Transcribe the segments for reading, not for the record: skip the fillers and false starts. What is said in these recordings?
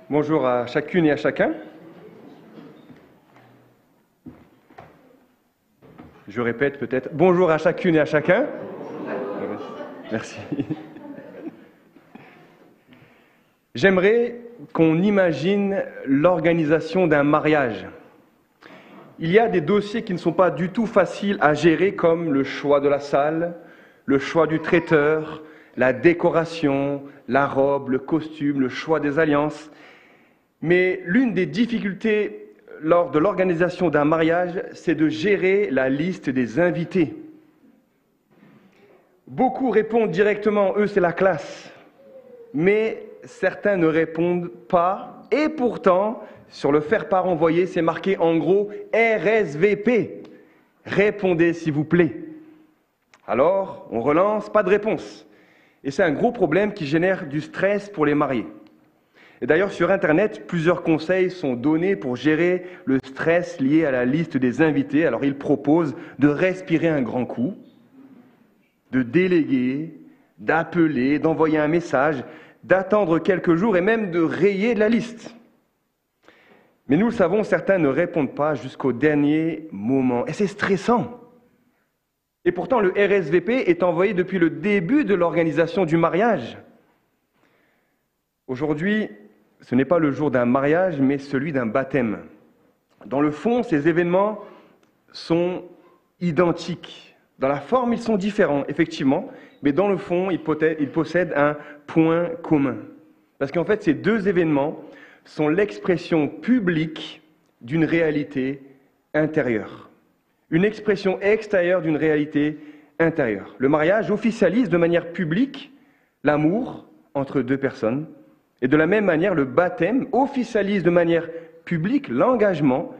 Bonjour à chacune et à chacun. Je répète peut-être, bonjour à chacune et à chacun. Merci. J'aimerais qu'on imagine l'organisation d'un mariage. Il y a des dossiers qui ne sont pas du tout faciles à gérer, comme le choix de la salle, le choix du traiteur, la décoration, la robe, le costume, le choix des alliances. Mais l'une des difficultés lors de l'organisation d'un mariage, c'est de gérer la liste des invités. Beaucoup répondent directement, eux c'est la classe, mais certains ne répondent pas, et pourtant, sur le faire-part envoyé, c'est marqué en gros RSVP. Répondez s'il vous plaît. Alors, on relance, pas de réponse. Et c'est un gros problème qui génère du stress pour les mariés. Et d'ailleurs, sur Internet, plusieurs conseils sont donnés pour gérer le stress lié à la liste des invités. Alors, ils proposent de respirer un grand coup, de déléguer, d'appeler, d'envoyer un message, d'attendre quelques jours et même de rayer de la liste. Mais nous le savons, certains ne répondent pas jusqu'au dernier moment. Et c'est stressant. Et pourtant, le RSVP est envoyé depuis le début de l'organisation du mariage. Aujourd'hui, ce n'est pas le jour d'un mariage, mais celui d'un baptême. Dans le fond, ces événements sont identiques. Dans la forme, ils sont différents, effectivement, mais dans le fond, ils possèdent un point commun. Parce qu'en fait, ces deux événements sont l'expression publique d'une réalité intérieure. Une expression extérieure d'une réalité intérieure. Le mariage officialise de manière publique l'amour entre deux personnes. Et de la même manière, le baptême officialise de manière publique l'engagement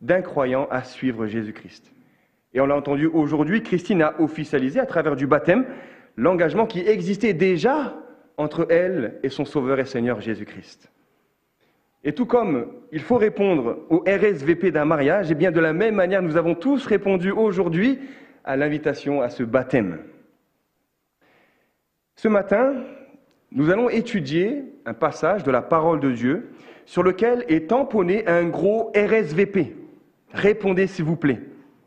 d'un croyant à suivre Jésus-Christ. Et on l'a entendu aujourd'hui, Christine a officialisé à travers du baptême l'engagement qui existait déjà entre elle et son Sauveur et Seigneur Jésus-Christ. Et tout comme il faut répondre au RSVP d'un mariage, et bien de la même manière, nous avons tous répondu aujourd'hui à l'invitation à ce baptême. Ce matin, nous allons étudier un passage de la parole de Dieu sur lequel est tamponné un gros RSVP. Répondez s'il vous plaît.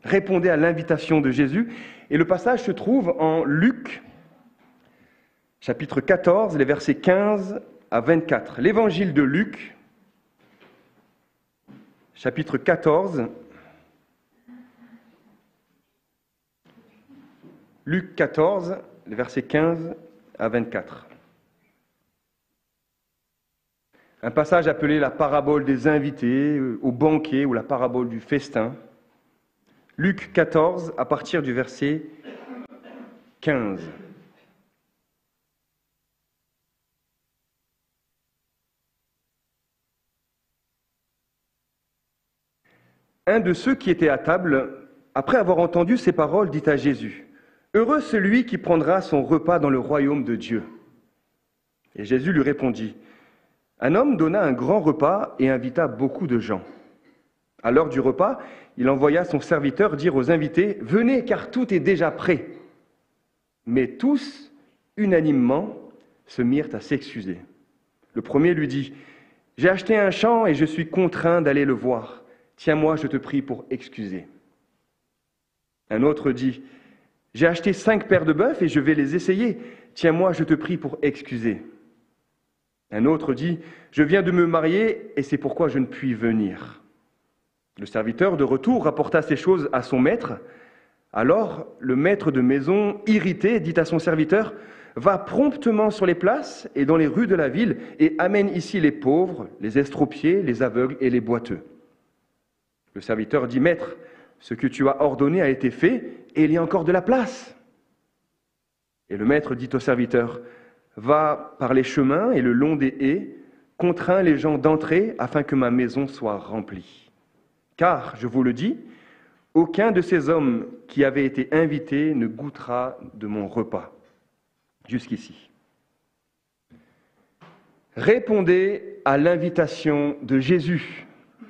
Répondez à l'invitation de Jésus. Et le passage se trouve en Luc, chapitre 14, les versets 15 à 24. L'évangile de Luc, chapitre 14, Luc 14, les versets 15 à 24. Un passage appelé la parabole des invités au banquet ou la parabole du festin. Luc 14, à partir du verset 15. Un de ceux qui étaient à table, après avoir entendu ces paroles, dit à Jésus, « Heureux celui qui prendra son repas dans le royaume de Dieu. » Et Jésus lui répondit, un homme donna un grand repas et invita beaucoup de gens. À l'heure du repas, il envoya son serviteur dire aux invités « Venez, car tout est déjà prêt. » Mais tous, unanimement, se mirent à s'excuser. Le premier lui dit « J'ai acheté un champ et je suis contraint d'aller le voir. Tiens-moi, je te prie, pour excuser. » Un autre dit « J'ai acheté 5 paires de bœufs et je vais les essayer. Tiens-moi, je te prie, pour excuser. » Un autre dit « Je viens de me marier et c'est pourquoi je ne puis venir. » Le serviteur de retour rapporta ces choses à son maître. Alors le maître de maison, irrité, dit à son serviteur « Va promptement sur les places et dans les rues de la ville et amène ici les pauvres, les estropiés, les aveugles et les boiteux. » Le serviteur dit « Maître, ce que tu as ordonné a été fait et il y a encore de la place. » Et le maître dit au serviteur « Va par les chemins et le long des haies, contrains les gens d'entrer afin que ma maison soit remplie. Car, je vous le dis, aucun de ces hommes qui avaient été invités ne goûtera de mon repas. » Jusqu'ici. Répondez à l'invitation de Jésus.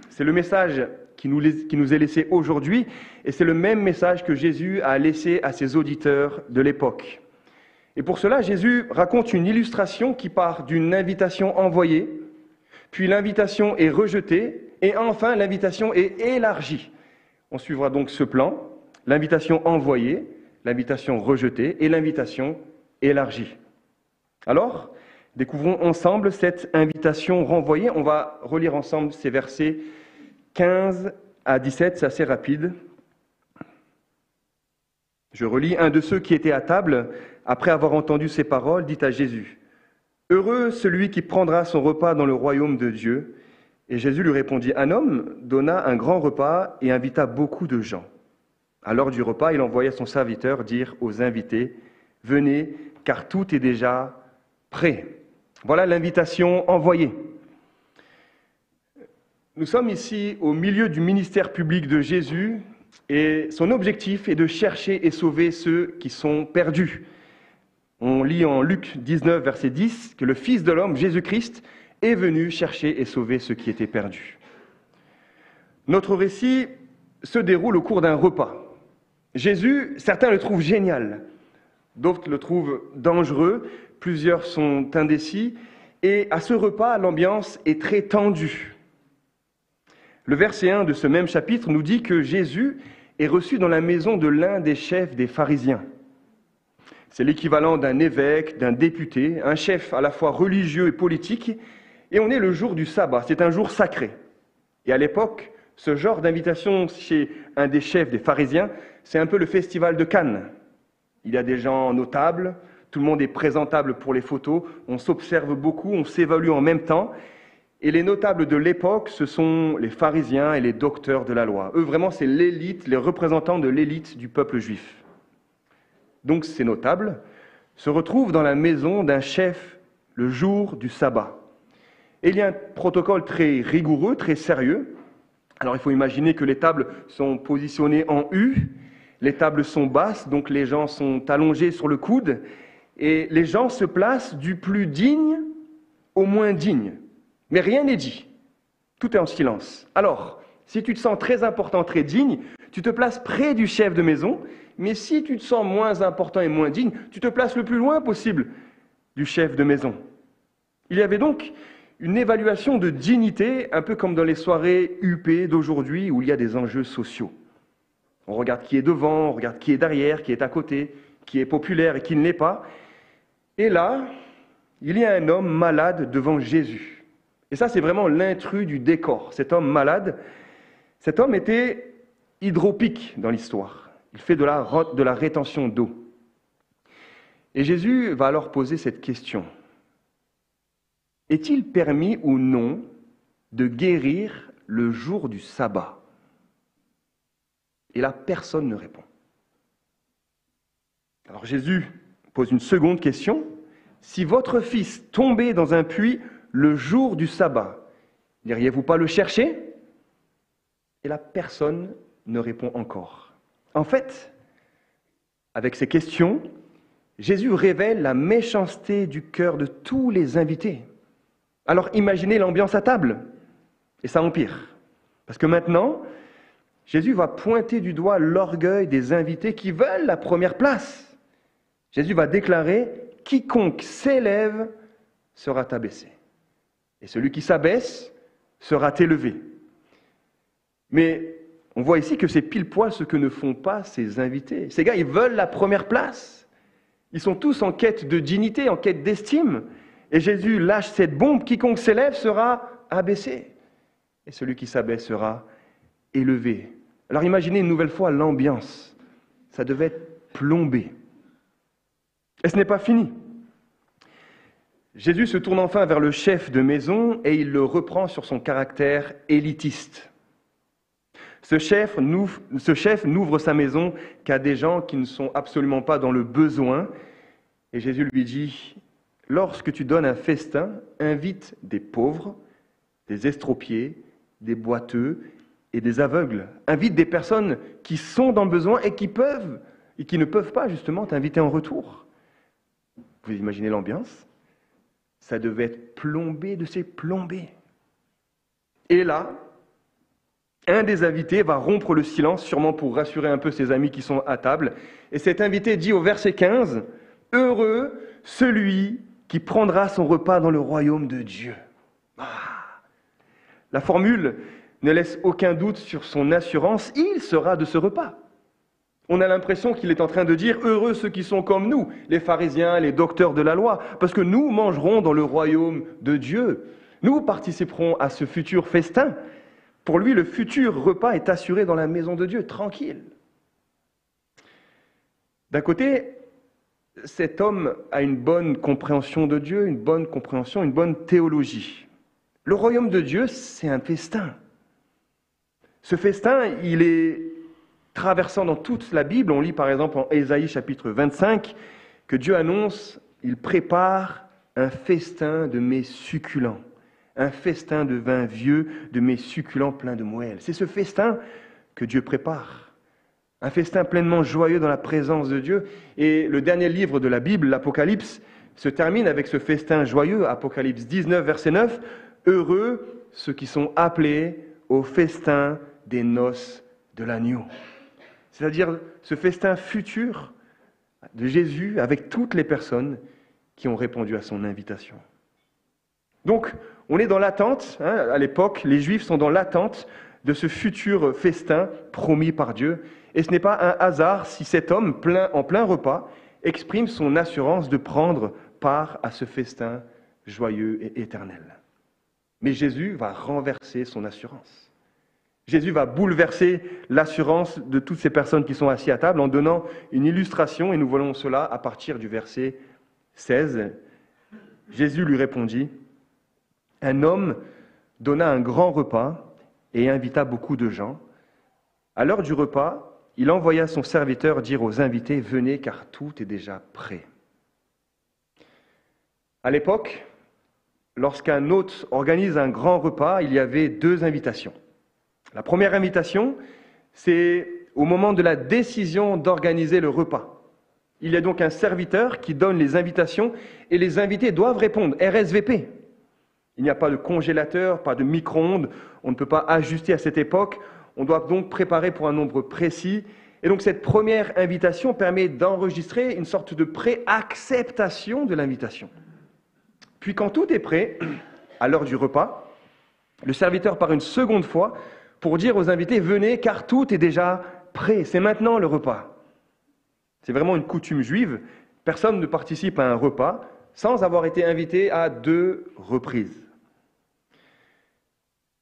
C'est le message qui nous est laissé aujourd'hui, et c'est le même message que Jésus a laissé à ses auditeurs de l'époque. Et pour cela, Jésus raconte une illustration qui part d'une invitation envoyée, puis l'invitation est rejetée, et enfin l'invitation est élargie. On suivra donc ce plan, l'invitation envoyée, l'invitation rejetée et l'invitation élargie. Alors, découvrons ensemble cette invitation renvoyée. On va relire ensemble ces versets 15 à 17, c'est assez rapide. Je relis. Un de ceux qui étaient à table, après avoir entendu ces paroles, dit à Jésus, « Heureux celui qui prendra son repas dans le royaume de Dieu. » Et Jésus lui répondit, « Un homme donna un grand repas et invita beaucoup de gens. À l'heure du repas, il envoya son serviteur dire aux invités, « Venez, car tout est déjà prêt. » Voilà l'invitation envoyée. Nous sommes ici au milieu du ministère public de Jésus et son objectif est de chercher et sauver ceux qui sont perdus. On lit en Luc 19, verset 10, que le Fils de l'homme, Jésus-Christ, est venu chercher et sauver ceux qui étaient perdus. Notre récit se déroule au cours d'un repas. Jésus, certains le trouvent génial, d'autres le trouvent dangereux, plusieurs sont indécis, et à ce repas, l'ambiance est très tendue. Le verset 1 de ce même chapitre nous dit que Jésus est reçu dans la maison de l'un des chefs des pharisiens. C'est l'équivalent d'un évêque, d'un député, un chef à la fois religieux et politique, et on est le jour du sabbat, c'est un jour sacré. Et à l'époque, ce genre d'invitation chez un des chefs des pharisiens, c'est un peu le festival de Cannes. Il y a des gens notables, tout le monde est présentable pour les photos, on s'observe beaucoup, on s'évalue en même temps. Et les notables de l'époque, ce sont les pharisiens et les docteurs de la loi. Eux, vraiment, c'est l'élite, les représentants de l'élite du peuple juif. Donc, ces notables se retrouvent dans la maison d'un chef le jour du sabbat. Et il y a un protocole très rigoureux, très sérieux. Alors, il faut imaginer que les tables sont positionnées en U, les tables sont basses, donc les gens sont allongés sur le coude, et les gens se placent du plus digne au moins digne. Mais rien n'est dit. Tout est en silence. Alors, si tu te sens très important, très digne, tu te places près du chef de maison, mais si tu te sens moins important et moins digne, tu te places le plus loin possible du chef de maison. Il y avait donc une évaluation de dignité, un peu comme dans les soirées UP d'aujourd'hui où il y a des enjeux sociaux. On regarde qui est devant, on regarde qui est derrière, qui est à côté, qui est populaire et qui ne l'est pas. Et là, il y a un homme malade devant Jésus. Et ça, c'est vraiment l'intrus du décor. Cet homme malade, cet homme était hydropique dans l'histoire. Il fait de la rétention d'eau. Et Jésus va alors poser cette question. Est-il permis ou non de guérir le jour du sabbat? Et là, personne ne répond. Alors Jésus pose une seconde question. Si votre fils tombait dans un puits le jour du sabbat, n'iriez-vous pas le chercher? Et là, personne ne répond encore. En fait, avec ces questions, Jésus révèle la méchanceté du cœur de tous les invités. Alors imaginez l'ambiance à table, et ça empire. Parce que maintenant, Jésus va pointer du doigt l'orgueil des invités qui veulent la première place. Jésus va déclarer « Quiconque s'élève sera abaissé, et celui qui s'abaisse sera élevé. » Mais on voit ici que c'est pile poil ce que ne font pas ces invités. Ces gars, ils veulent la première place. Ils sont tous en quête de dignité, en quête d'estime. Et Jésus lâche cette bombe, quiconque s'élève sera abaissé. Et celui qui s'abaisse sera élevé. Alors imaginez une nouvelle fois l'ambiance. Ça devait être plombé. Et ce n'est pas fini. Jésus se tourne enfin vers le chef de maison et il le reprend sur son caractère élitiste. Ce chef n'ouvre sa maison qu'à des gens qui ne sont absolument pas dans le besoin. Et Jésus lui dit, « Lorsque tu donnes un festin, invite des pauvres, des estropiés, des boiteux et des aveugles. Invite des personnes qui sont dans le besoin et qui ne peuvent pas justement t'inviter en retour. » Vous imaginez l'ambiance? Ça devait être plombé de ces plombés. Et là, un des invités va rompre le silence, sûrement pour rassurer un peu ses amis qui sont à table. Et cet invité dit au verset 15, « Heureux celui qui prendra son repas dans le royaume de Dieu. » La formule ne laisse aucun doute sur son assurance, il sera de ce repas. On a l'impression qu'il est en train de dire « Heureux ceux qui sont comme nous, les pharisiens, les docteurs de la loi, parce que nous mangerons dans le royaume de Dieu. Nous participerons à ce futur festin. » Pour lui, le futur repas est assuré dans la maison de Dieu, tranquille. D'un côté, cet homme a une bonne compréhension de Dieu, une bonne compréhension, une bonne théologie. Le royaume de Dieu, c'est un festin. Ce festin, il est traversant dans toute la Bible. On lit par exemple en Ésaïe chapitre 25 que Dieu annonce, il prépare un festin de mets succulents, un festin de vin vieux, de mets succulents pleins de moelle. C'est ce festin que Dieu prépare. Un festin pleinement joyeux dans la présence de Dieu. Et le dernier livre de la Bible, l'Apocalypse, se termine avec ce festin joyeux, Apocalypse 19, verset 9. « Heureux ceux qui sont appelés au festin des noces de l'agneau. » C'est-à-dire ce festin futur de Jésus avec toutes les personnes qui ont répondu à son invitation. Donc, on est dans l'attente, à l'époque, les Juifs sont dans l'attente de ce futur festin promis par Dieu. Et ce n'est pas un hasard si cet homme, en plein repas, exprime son assurance de prendre part à ce festin joyeux et éternel. Mais Jésus va renverser son assurance. Jésus va bouleverser l'assurance de toutes ces personnes qui sont assises à table en donnant une illustration, et nous voyons cela à partir du verset 16. Jésus lui répondit, « Un homme donna un grand repas et invita beaucoup de gens. À l'heure du repas, il envoya son serviteur dire aux invités, « Venez, car tout est déjà prêt. » À l'époque, lorsqu'un hôte organise un grand repas, il y avait 2 invitations. La première invitation, c'est au moment de la décision d'organiser le repas. Il y a donc un serviteur qui donne les invitations et les invités doivent répondre RSVP. Il n'y a pas de congélateur, pas de micro-ondes, on ne peut pas ajuster à cette époque, on doit donc préparer pour un nombre précis. Et donc cette première invitation permet d'enregistrer une sorte de pré-acceptation de l'invitation. Puis quand tout est prêt, à l'heure du repas, le serviteur part une seconde fois pour dire aux invités « Venez, car tout est déjà prêt, c'est maintenant le repas. » C'est vraiment une coutume juive. Personne ne participe à un repas sans avoir été invité à 2 reprises.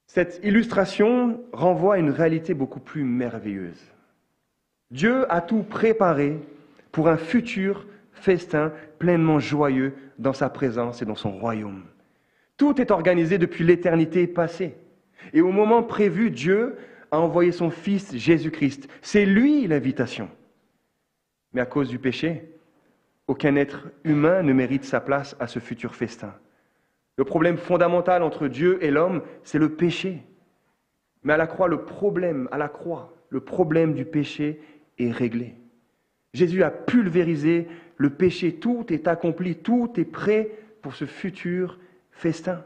Cette illustration renvoie à une réalité beaucoup plus merveilleuse. Dieu a tout préparé pour un futur festin pleinement joyeux dans sa présence et dans son royaume. Tout est organisé depuis l'éternité passée. Et au moment prévu, Dieu a envoyé son Fils Jésus-Christ. C'est lui l'invitation. Mais à cause du péché, aucun être humain ne mérite sa place à ce futur festin. Le problème fondamental entre Dieu et l'homme, c'est le péché. Mais à la croix, le problème du péché est réglé. Jésus a pulvérisé le péché, tout est accompli, tout est prêt pour ce futur festin.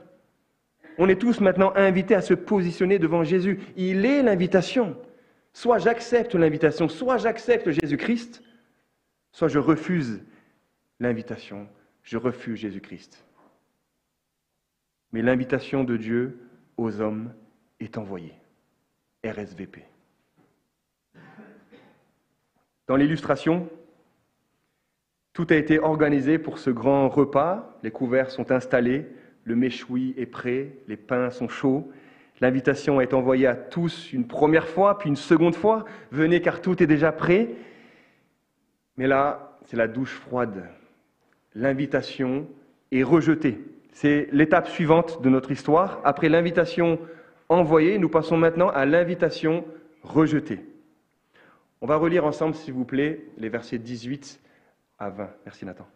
On est tous maintenant invités à se positionner devant Jésus. Il est l'invitation. Soit j'accepte l'invitation, soit j'accepte Jésus-Christ, soit je refuse l'invitation, je refuse Jésus-Christ. Mais l'invitation de Dieu aux hommes est envoyée. RSVP. Dans l'illustration, tout a été organisé pour ce grand repas. Les couverts sont installés, le méchoui est prêt, les pains sont chauds. L'invitation est envoyée à tous une première fois, puis une seconde fois. Venez car tout est déjà prêt. Mais là, c'est la douche froide. L'invitation est rejetée. C'est l'étape suivante de notre histoire. Après l'invitation envoyée, nous passons maintenant à l'invitation rejetée. On va relire ensemble, s'il vous plaît, les versets 18 à 20. Merci Nathan.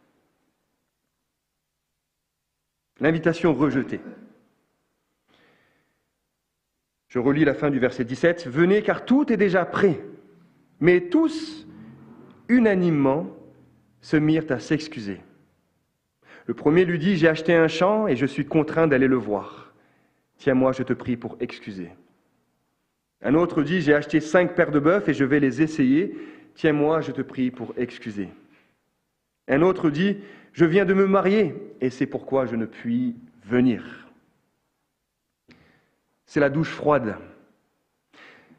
L'invitation rejetée. Je relis la fin du verset 17. « Venez, car tout est déjà prêt. » Mais tous, unanimement, se mirent à s'excuser. Le premier lui dit, « J'ai acheté un champ et je suis contraint d'aller le voir. Tiens-moi, je te prie, pour excuser. » Un autre dit, « J'ai acheté 5 paires de bœufs et je vais les essayer. Tiens-moi, je te prie, pour excuser. » Un autre dit, « Je viens de me marier et c'est pourquoi je ne puis venir. » c'est la douche froide.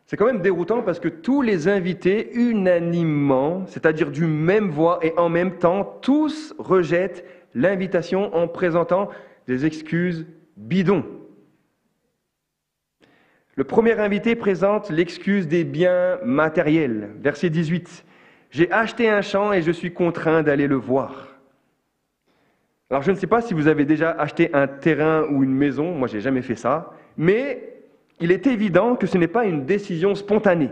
C'est quand même déroutant parce que tous les invités, unanimement, c'est-à-dire d'une même voix et en même temps, tous rejettent l'invitation en présentant des excuses bidons. Le premier invité présente l'excuse des biens matériels. Verset 18. « J'ai acheté un champ et je suis contraint d'aller le voir. » Alors je ne sais pas si vous avez déjà acheté un terrain ou une maison, moi je n'ai jamais fait ça, mais il est évident que ce n'est pas une décision spontanée.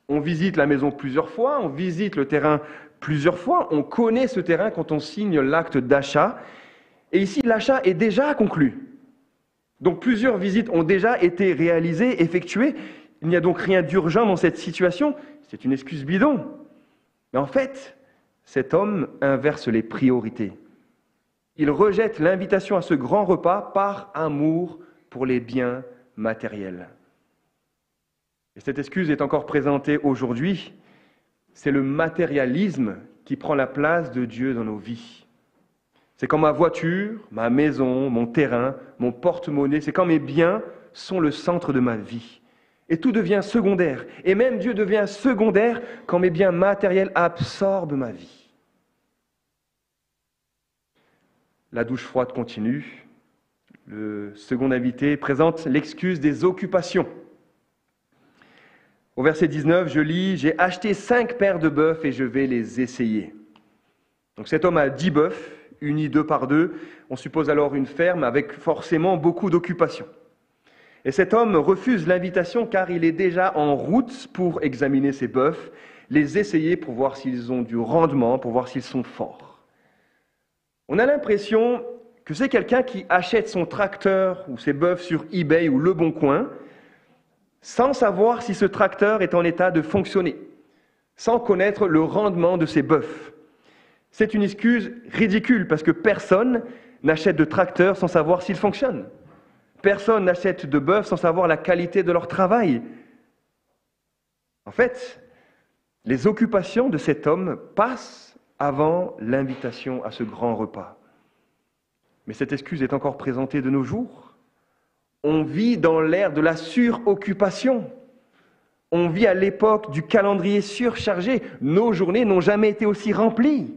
On visite la maison plusieurs fois, on visite le terrain plusieurs fois, on connaît ce terrain quand on signe l'acte d'achat, et ici l'achat est déjà conclu. Donc plusieurs visites ont déjà été réalisées, effectuées, il n'y a donc rien d'urgent dans cette situation, c'est une excuse bidon. Mais en fait, cet homme inverse les priorités. Il rejette l'invitation à ce grand repas par amour pour les biens matériels. Et cette excuse est encore présentée aujourd'hui. C'est le matérialisme qui prend la place de Dieu dans nos vies. C'est quand ma voiture, ma maison, mon terrain, mon porte-monnaie, c'est quand mes biens sont le centre de ma vie. Et tout devient secondaire. Et même Dieu devient secondaire quand mes biens matériels absorbent ma vie. La douche froide continue. Le second invité présente l'excuse des occupations. Au verset 19, je lis « J'ai acheté 5 paires de bœufs et je vais les essayer. » Donc cet homme a 10 bœufs, unis 2 par 2. On suppose alors une ferme avec forcément beaucoup d'occupations. Et cet homme refuse l'invitation car il est déjà en route pour examiner ses bœufs, les essayer pour voir s'ils ont du rendement, pour voir s'ils sont forts. On a l'impression que c'est quelqu'un qui achète son tracteur ou ses bœufs sur eBay ou Le Bon Coin sans savoir si ce tracteur est en état de fonctionner, sans connaître le rendement de ses bœufs. C'est une excuse ridicule parce que personne n'achète de tracteur sans savoir s'il fonctionne. Personne n'achète de bœufs sans savoir la qualité de leur travail. En fait, les occupations de cet homme passent avant l'invitation à ce grand repas. Mais cette excuse est encore présentée de nos jours. On vit dans l'ère de la suroccupation. On vit à l'époque du calendrier surchargé. Nos journées n'ont jamais été aussi remplies.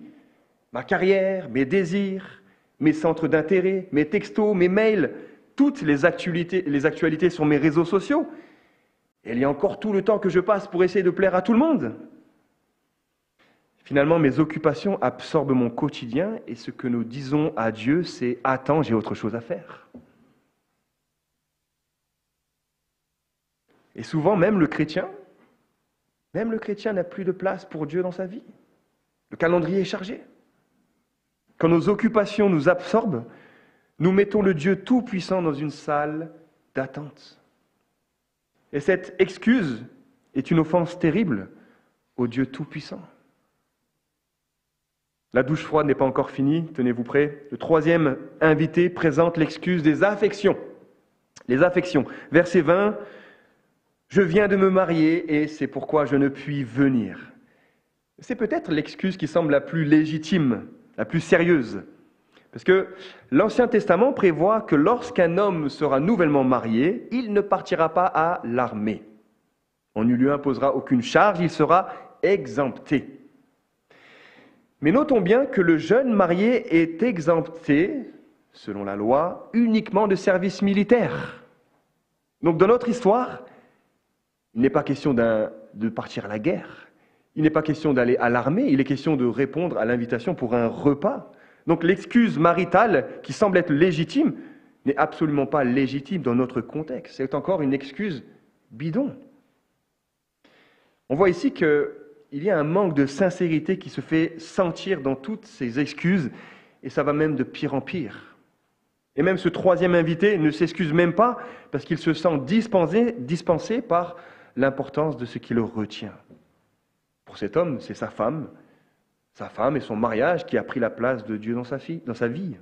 Ma carrière, mes désirs, mes centres d'intérêt, mes textos, mes mails, toutes les actualités sur mes réseaux sociaux. Et il y a encore tout le temps que je passe pour essayer de plaire à tout le monde. Finalement, mes occupations absorbent mon quotidien et ce que nous disons à Dieu, c'est « Attends, j'ai autre chose à faire ». Et souvent, même le chrétien n'a plus de place pour Dieu dans sa vie. Le calendrier est chargé. Quand nos occupations nous absorbent, nous mettons le Dieu Tout-Puissant dans une salle d'attente. Et cette excuse est une offense terrible au Dieu Tout-Puissant. La douche froide n'est pas encore finie, tenez-vous prêts. Le troisième invité présente l'excuse des affections. Les affections. Verset 20, « Je viens de me marier et c'est pourquoi je ne puis venir. » C'est peut-être l'excuse qui semble la plus légitime, la plus sérieuse. Parce que l'Ancien Testament prévoit que lorsqu'un homme sera nouvellement marié, il ne partira pas à l'armée. On ne lui imposera aucune charge, il sera exempté. Mais notons bien que le jeune marié est exempté, selon la loi, uniquement de service militaire. Donc dans notre histoire, il n'est pas question de partir à la guerre, il n'est pas question d'aller à l'armée, il est question de répondre à l'invitation pour un repas. Donc l'excuse maritale, qui semble être légitime, n'est absolument pas légitime dans notre contexte. C'est encore une excuse bidon. On voit ici qu'il y a un manque de sincérité qui se fait sentir dans toutes ces excuses, et ça va même de pire en pire. Et même ce troisième invité ne s'excuse même pas parce qu'il se sent dispensé par l'importance de ce qui le retient. Pour cet homme, c'est sa femme et son mariage qui a pris la place de Dieu dans sa vie.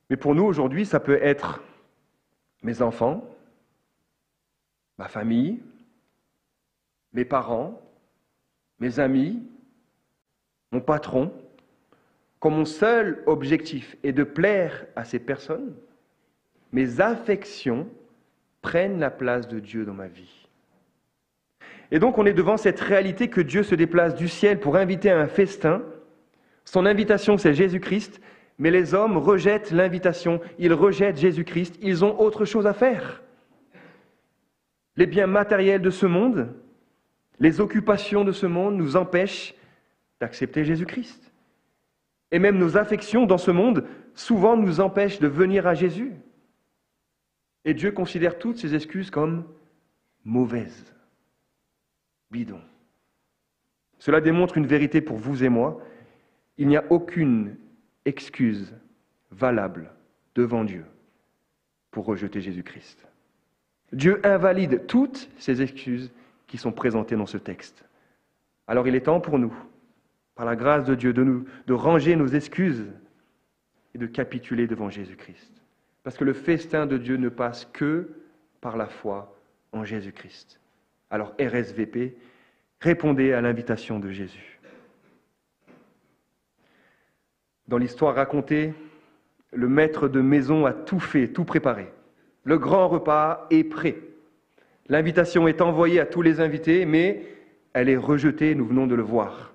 Mais pour nous, aujourd'hui, ça peut être mes enfants, ma famille, mes parents, mes amis, mon patron, quand mon seul objectif est de plaire à ces personnes, mes affections prennent la place de Dieu dans ma vie. Et donc on est devant cette réalité que Dieu se déplace du ciel pour inviter à un festin. Son invitation, c'est Jésus-Christ, mais les hommes rejettent l'invitation, ils rejettent Jésus-Christ, ils ont autre chose à faire. Les biens matériels de ce monde, les occupations de ce monde nous empêchent d'accepter Jésus-Christ. Et même nos affections dans ce monde, souvent nous empêchent de venir à Jésus. Et Dieu considère toutes ces excuses comme mauvaises, bidons. Cela démontre une vérité pour vous et moi. Il n'y a aucune excuse valable devant Dieu pour rejeter Jésus-Christ. Dieu invalide toutes ces excuses qui sont présentées dans ce texte. Alors il est temps pour nous, par la grâce de Dieu, de ranger nos excuses et de capituler devant Jésus-Christ. Parce que le festin de Dieu ne passe que par la foi en Jésus-Christ. Alors RSVP, répondez à l'invitation de Jésus. Dans l'histoire racontée, le maître de maison a tout fait, tout préparé. Le grand repas est prêt. L'invitation est envoyée à tous les invités, mais elle est rejetée, nous venons de le voir.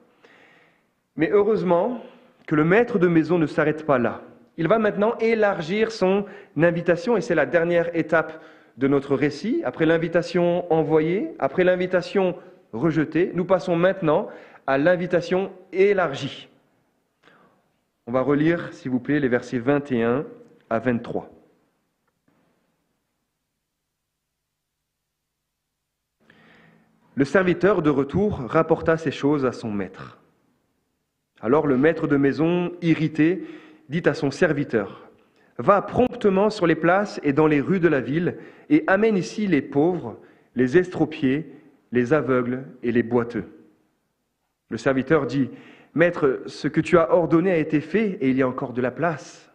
Mais heureusement que le maître de maison ne s'arrête pas là. Il va maintenant élargir son invitation, et c'est la dernière étape de notre récit. Après l'invitation envoyée, après l'invitation rejetée, nous passons maintenant à l'invitation élargie. On va relire, s'il vous plaît, les versets 21 à 23. Le serviteur de retour rapporta ces choses à son maître. Alors le maître de maison, irrité, dit à son serviteur, « Va promptement sur les places et dans les rues de la ville et amène ici les pauvres, les estropiés, les aveugles et les boiteux. » Le serviteur dit, « Maître, ce que tu as ordonné a été fait et il y a encore de la place. »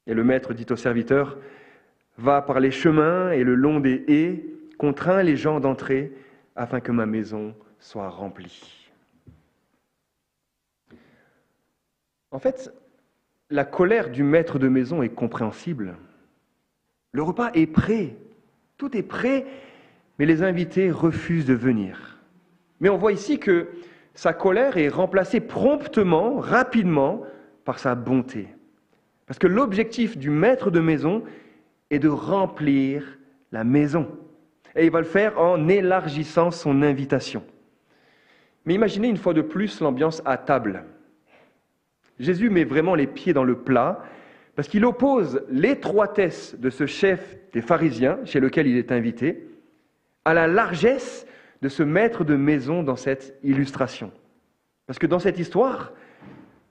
Et le maître dit au serviteur, « Va par les chemins et le long des haies, contrains les gens d'entrer afin que ma maison soit remplie. » En fait, la colère du maître de maison est compréhensible. Le repas est prêt, tout est prêt, mais les invités refusent de venir. Mais on voit ici que sa colère est remplacée promptement, rapidement, par sa bonté. Parce que l'objectif du maître de maison est de remplir la maison. Et il va le faire en élargissant son invitation. Mais imaginez une fois de plus l'ambiance à table. Jésus met vraiment les pieds dans le plat parce qu'il oppose l'étroitesse de ce chef des pharisiens, chez lequel il est invité, à la largesse de ce maître de maison dans cette illustration. Parce que dans cette histoire,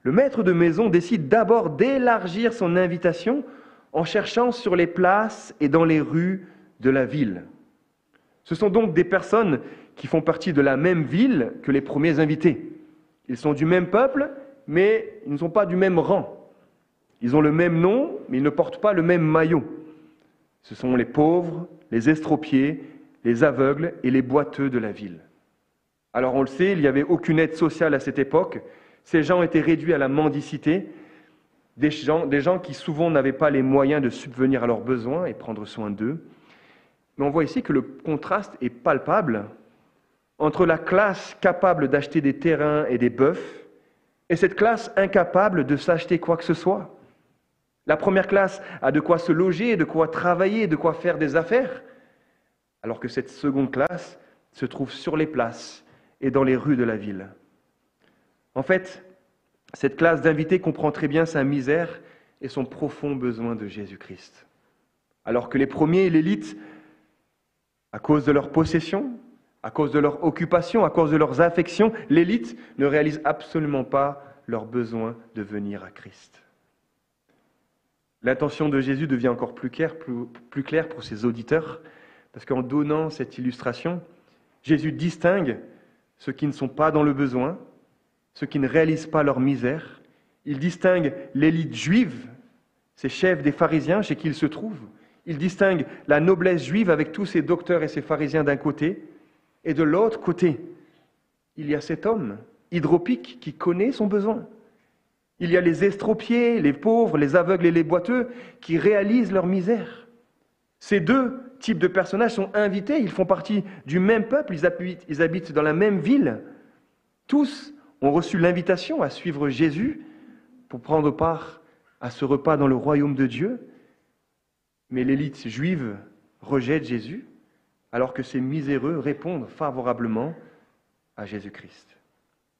le maître de maison décide d'abord d'élargir son invitation en cherchant sur les places et dans les rues de la ville. Ce sont donc des personnes qui font partie de la même ville que les premiers invités. Ils sont du même peuple, mais ils ne sont pas du même rang. Ils ont le même nom, mais ils ne portent pas le même maillot. Ce sont les pauvres, les estropiés, les aveugles et les boiteux de la ville. Alors on le sait, il n'y avait aucune aide sociale à cette époque. Ces gens étaient réduits à la mendicité, des gens qui souvent n'avaient pas les moyens de subvenir à leurs besoins et prendre soin d'eux. Mais on voit ici que le contraste est palpable entre la classe capable d'acheter des terrains et des bœufs et cette classe incapable de s'acheter quoi que ce soit. La première classe a de quoi se loger, de quoi travailler, de quoi faire des affaires, alors que cette seconde classe se trouve sur les places et dans les rues de la ville. En fait, cette classe d'invités comprend très bien sa misère et son profond besoin de Jésus-Christ. Alors que les premiers, l'élite, à cause de leur possession, à cause de leur occupation, à cause de leurs affections, l'élite ne réalise absolument pas leur besoin de venir à Christ. L'intention de Jésus devient encore plus claire pour ses auditeurs, parce qu'en donnant cette illustration, Jésus distingue ceux qui ne sont pas dans le besoin, ceux qui ne réalisent pas leur misère. Il distingue l'élite juive, ces chefs des pharisiens chez qui ils se trouvent. Il distingue la noblesse juive avec tous ces docteurs et ces pharisiens d'un côté, et de l'autre côté, il y a cet homme hydropique qui connaît son besoin. Il y a les estropiés, les pauvres, les aveugles et les boiteux qui réalisent leur misère. Ces deux types de personnages sont invités, ils font partie du même peuple, ils habitent dans la même ville. Tous ont reçu l'invitation à suivre Jésus pour prendre part à ce repas dans le royaume de Dieu. Mais l'élite juive rejette Jésus, alors que ces miséreux répondent favorablement à Jésus-Christ.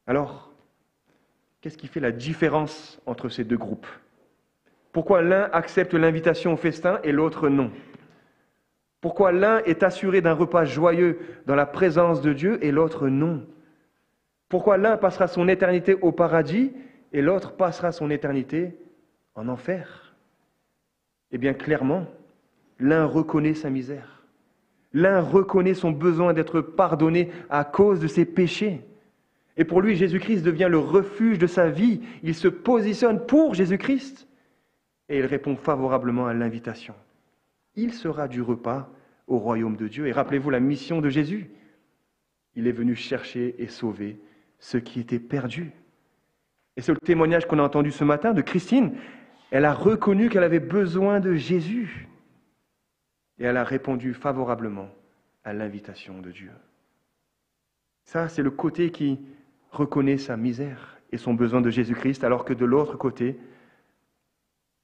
Alors, qu'est-ce qui fait la différence entre ces deux groupes? Pourquoi l'un accepte l'invitation au festin et l'autre non? Pourquoi l'un est assuré d'un repas joyeux dans la présence de Dieu et l'autre non? Pourquoi l'un passera son éternité au paradis et l'autre passera son éternité en enfer? Eh bien, clairement, l'un reconnaît sa misère. L'un reconnaît son besoin d'être pardonné à cause de ses péchés. Et pour lui, Jésus-Christ devient le refuge de sa vie. Il se positionne pour Jésus-Christ et il répond favorablement à l'invitation. Il sera du repas au royaume de Dieu. Et rappelez-vous la mission de Jésus. Il est venu chercher et sauver ceux qui étaient perdus. Et c'est le témoignage qu'on a entendu ce matin de Christine. Elle a reconnu qu'elle avait besoin de Jésus. Et elle a répondu favorablement à l'invitation de Dieu. Ça, c'est le côté qui reconnaît sa misère et son besoin de Jésus-Christ, alors que de l'autre côté,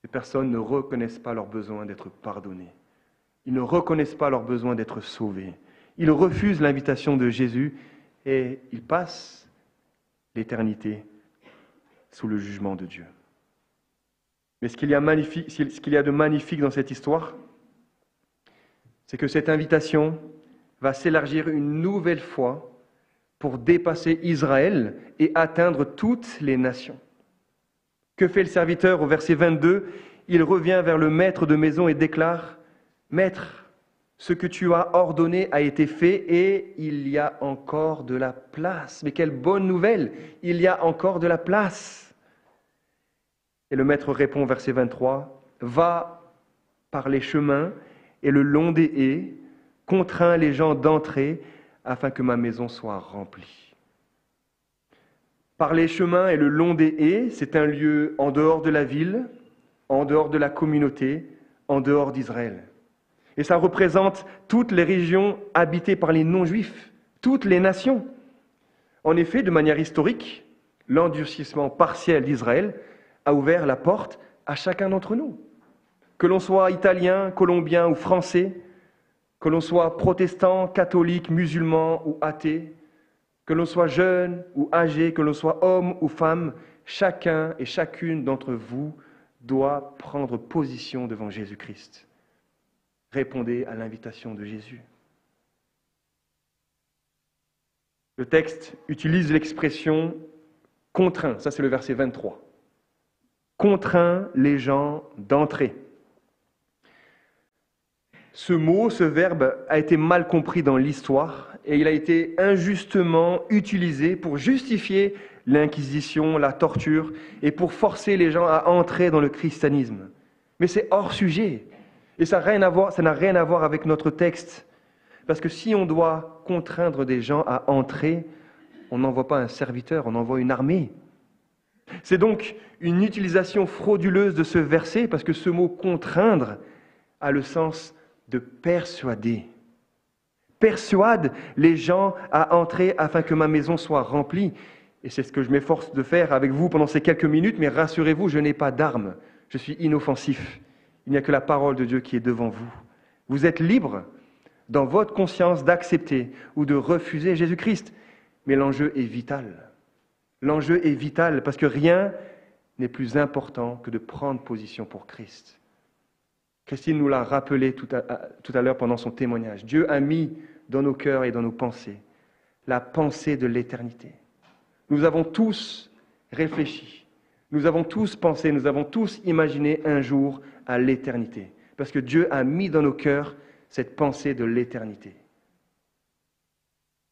les personnes ne reconnaissent pas leur besoin d'être pardonnées. Ils ne reconnaissent pas leur besoin d'être sauvés. Ils refusent l'invitation de Jésus et ils passent l'éternité sous le jugement de Dieu. Mais ce qu'il y a de magnifique dans cette histoire, c'est que cette invitation va s'élargir une nouvelle fois pour dépasser Israël et atteindre toutes les nations. Que fait le serviteur au verset 22? Il revient vers le maître de maison et déclare: « Maître, ce que tu as ordonné a été fait et il y a encore de la place. » Mais quelle bonne nouvelle! Il y a encore de la place. Et le maître répond, verset 23, « Va par les chemins et le long des haies, contrains les gens d'entrer afin que ma maison soit remplie. » Par les chemins et le long des haies, c'est un lieu en dehors de la ville, en dehors de la communauté, en dehors d'Israël. Et ça représente toutes les régions habitées par les non-juifs, toutes les nations. En effet, de manière historique, l'endurcissement partiel d'Israël a ouvert la porte à chacun d'entre nous. Que l'on soit italien, colombien ou français, que l'on soit protestant, catholique, musulman ou athée, que l'on soit jeune ou âgé, que l'on soit homme ou femme, chacun et chacune d'entre vous doit prendre position devant Jésus-Christ. Répondez à l'invitation de Jésus. Le texte utilise l'expression « contraint », ça c'est le verset 23. « Contraint les gens d'entrer ». Ce mot, ce verbe a été mal compris dans l'histoire et il a été injustement utilisé pour justifier l'inquisition, la torture et pour forcer les gens à entrer dans le christianisme. Mais c'est hors sujet et ça n'a rien à voir avec notre texte. Parce que si on doit contraindre des gens à entrer, on n'envoie pas un serviteur, on envoie une armée. C'est donc une utilisation frauduleuse de ce verset parce que ce mot « contraindre » a le sens de persuader. Persuade les gens à entrer afin que ma maison soit remplie. Et c'est ce que je m'efforce de faire avec vous pendant ces quelques minutes, mais rassurez-vous, je n'ai pas d'armes. Je suis inoffensif. Il n'y a que la parole de Dieu qui est devant vous. Vous êtes libre dans votre conscience d'accepter ou de refuser Jésus-Christ. Mais l'enjeu est vital. L'enjeu est vital parce que rien n'est plus important que de prendre position pour Christ. Christine nous l'a rappelé tout à l'heure pendant son témoignage. Dieu a mis dans nos cœurs et dans nos pensées la pensée de l'éternité. Nous avons tous réfléchi, nous avons tous pensé, nous avons tous imaginé un jour à l'éternité. Parce que Dieu a mis dans nos cœurs cette pensée de l'éternité.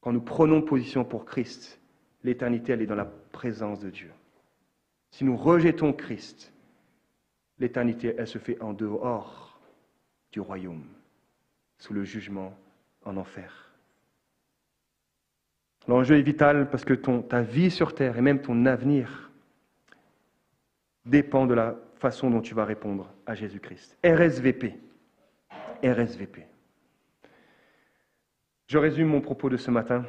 Quand nous prenons position pour Christ, l'éternité, elle est dans la présence de Dieu. Si nous rejetons Christ, l'éternité, elle se fait en dehors du royaume, sous le jugement en enfer. L'enjeu est vital parce que ta vie sur terre et même ton avenir dépend de la façon dont tu vas répondre à Jésus-Christ. RSVP. RSVP. Je résume mon propos de ce matin.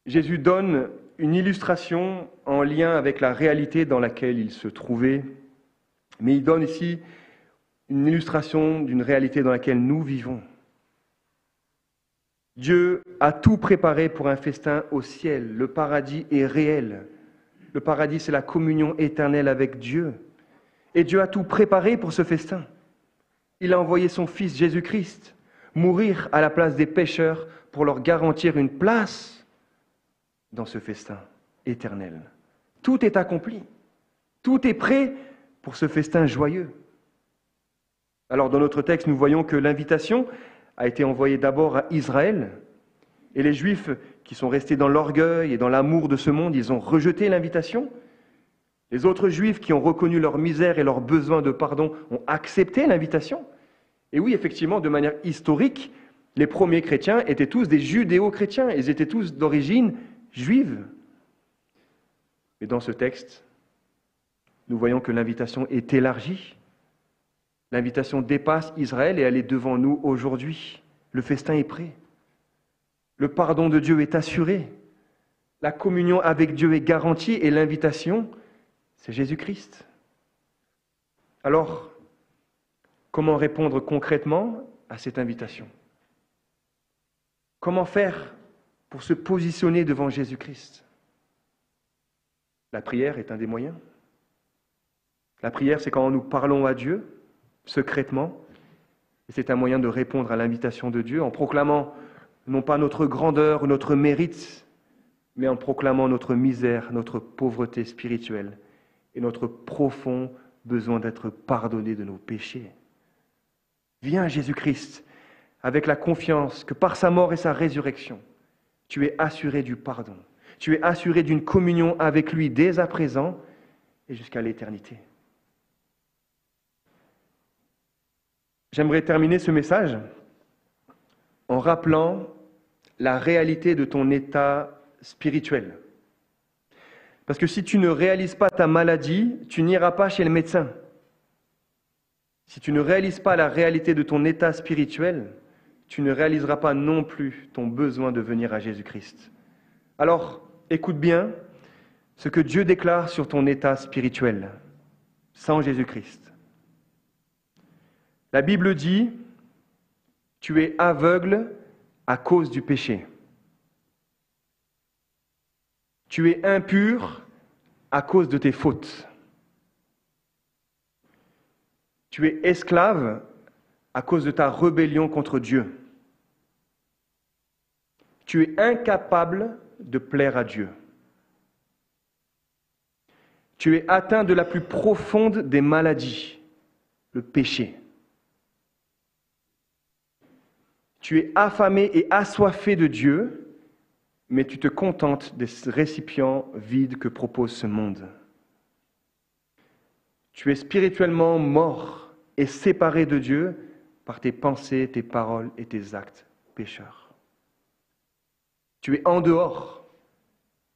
Jésus donne une illustration en lien avec la réalité dans laquelle il se trouvait, mais il donne ici une illustration d'une réalité dans laquelle nous vivons. Dieu a tout préparé pour un festin au ciel. Le paradis est réel. Le paradis, c'est la communion éternelle avec Dieu. Et Dieu a tout préparé pour ce festin. Il a envoyé son Fils Jésus-Christ mourir à la place des pécheurs pour leur garantir une place dans ce festin éternel. Tout est accompli. Tout est prêt pour ce festin joyeux. Alors, dans notre texte, nous voyons que l'invitation a été envoyée d'abord à Israël, et les Juifs qui sont restés dans l'orgueil et dans l'amour de ce monde, ils ont rejeté l'invitation. Les autres Juifs qui ont reconnu leur misère et leur besoin de pardon ont accepté l'invitation. Et oui, effectivement, de manière historique, les premiers chrétiens étaient tous des judéo-chrétiens, ils étaient tous d'origine juive. Mais dans ce texte, nous voyons que l'invitation est élargie. L'invitation dépasse Israël et elle est devant nous aujourd'hui. Le festin est prêt. Le pardon de Dieu est assuré. La communion avec Dieu est garantie et l'invitation, c'est Jésus-Christ. Alors, comment répondre concrètement à cette invitation? Comment faire pour se positionner devant Jésus-Christ? La prière est un des moyens. La prière, c'est quand nous parlons à Dieu, secrètement, et c'est un moyen de répondre à l'invitation de Dieu en proclamant non pas notre grandeur ou notre mérite, mais en proclamant notre misère, notre pauvreté spirituelle et notre profond besoin d'être pardonné de nos péchés. Viens à Jésus-Christ avec la confiance que par sa mort et sa résurrection, tu es assuré du pardon, tu es assuré d'une communion avec lui dès à présent et jusqu'à l'éternité. J'aimerais terminer ce message en rappelant la réalité de ton état spirituel. Parce que si tu ne réalises pas ta maladie, tu n'iras pas chez le médecin. Si tu ne réalises pas la réalité de ton état spirituel, tu ne réaliseras pas non plus ton besoin de venir à Jésus-Christ. Alors, écoute bien ce que Dieu déclare sur ton état spirituel, sans Jésus-Christ. La Bible dit, tu es aveugle à cause du péché. Tu es impur à cause de tes fautes. Tu es esclave à cause de ta rébellion contre Dieu. Tu es incapable de plaire à Dieu. Tu es atteint de la plus profonde des maladies, le péché. Tu es affamé et assoiffé de Dieu, mais tu te contentes des récipients vides que propose ce monde. Tu es spirituellement mort et séparé de Dieu par tes pensées, tes paroles et tes actes pécheurs. Tu es en dehors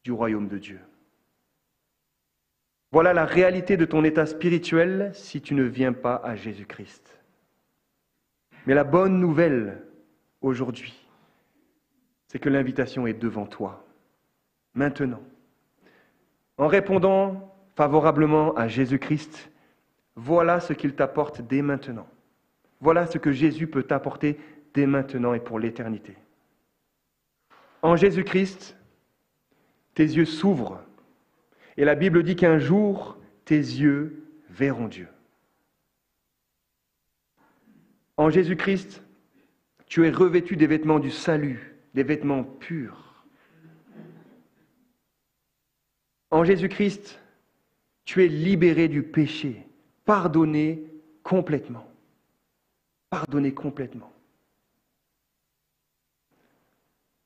du royaume de Dieu. Voilà la réalité de ton état spirituel si tu ne viens pas à Jésus-Christ. Mais la bonne nouvelle aujourd'hui, c'est que l'invitation est devant toi, maintenant. En répondant favorablement à Jésus-Christ, voilà ce qu'il t'apporte dès maintenant. Voilà ce que Jésus peut t'apporter dès maintenant et pour l'éternité. En Jésus-Christ, tes yeux s'ouvrent et la Bible dit qu'un jour, tes yeux verront Dieu. En Jésus-Christ, tu es revêtu des vêtements du salut, des vêtements purs. En Jésus-Christ, tu es libéré du péché, pardonné complètement. Pardonné complètement.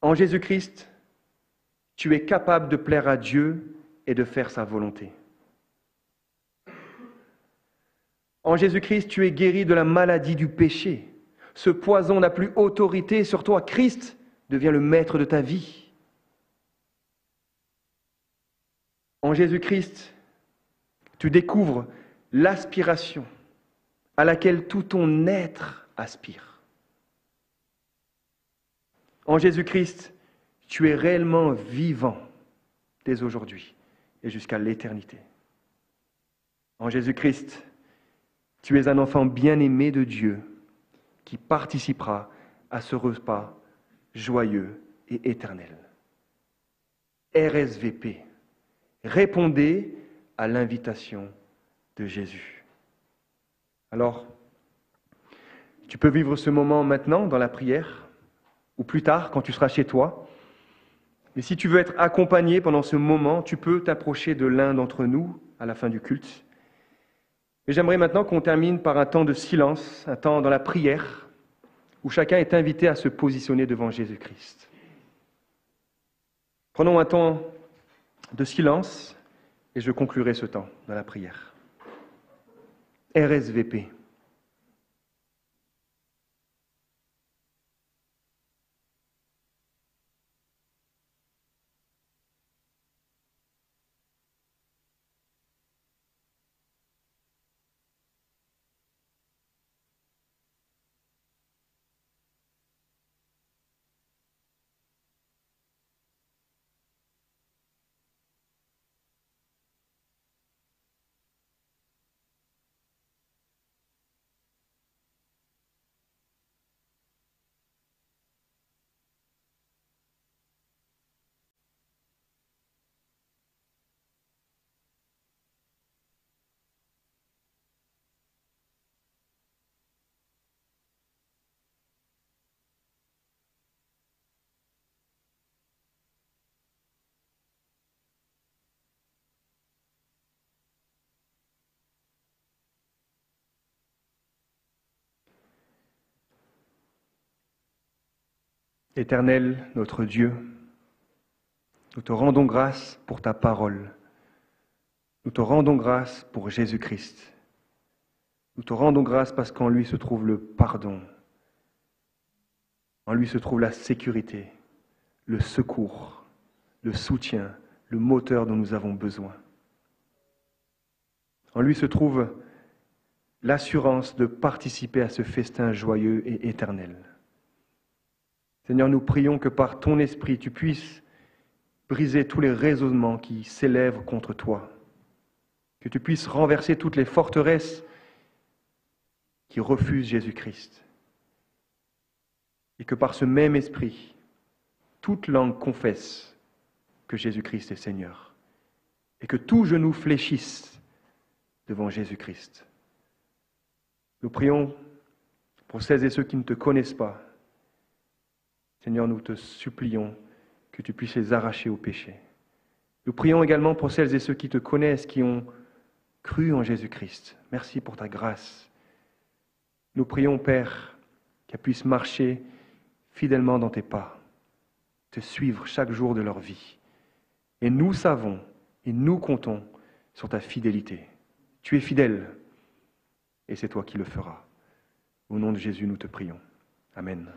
En Jésus-Christ, tu es capable de plaire à Dieu et de faire sa volonté. En Jésus-Christ, tu es guéri de la maladie du péché. Ce poison n'a plus autorité sur toi. Christ devient le maître de ta vie. En Jésus-Christ, tu découvres l'aspiration à laquelle tout ton être aspire. En Jésus-Christ, tu es réellement vivant dès aujourd'hui et jusqu'à l'éternité. En Jésus-Christ, tu es un enfant bien-aimé de Dieu qui participera à ce repas joyeux et éternel. RSVP, répondez à l'invitation de Jésus. Alors, tu peux vivre ce moment maintenant dans la prière, ou plus tard quand tu seras chez toi. Mais si tu veux être accompagné pendant ce moment, tu peux t'approcher de l'un d'entre nous à la fin du culte. Et j'aimerais maintenant qu'on termine par un temps de silence, un temps dans la prière, où chacun est invité à se positionner devant Jésus-Christ. Prenons un temps de silence et je conclurai ce temps dans la prière. RSVP. Éternel, notre Dieu, nous te rendons grâce pour ta parole. Nous te rendons grâce pour Jésus-Christ. Nous te rendons grâce parce qu'en lui se trouve le pardon. En lui se trouve la sécurité, le secours, le soutien, le moteur dont nous avons besoin. En lui se trouve l'assurance de participer à ce festin joyeux et éternel. Seigneur, nous prions que par ton esprit, tu puisses briser tous les raisonnements qui s'élèvent contre toi, que tu puisses renverser toutes les forteresses qui refusent Jésus-Christ, et que par ce même esprit, toute langue confesse que Jésus-Christ est Seigneur, et que tout genou fléchisse devant Jésus-Christ. Nous prions pour celles et ceux qui ne te connaissent pas. Seigneur, nous te supplions que tu puisses les arracher au péché. Nous prions également pour celles et ceux qui te connaissent, qui ont cru en Jésus-Christ. Merci pour ta grâce. Nous prions, Père, qu'elles puissent marcher fidèlement dans tes pas, te suivre chaque jour de leur vie. Et nous savons et nous comptons sur ta fidélité. Tu es fidèle et c'est toi qui le feras. Au nom de Jésus, nous te prions. Amen.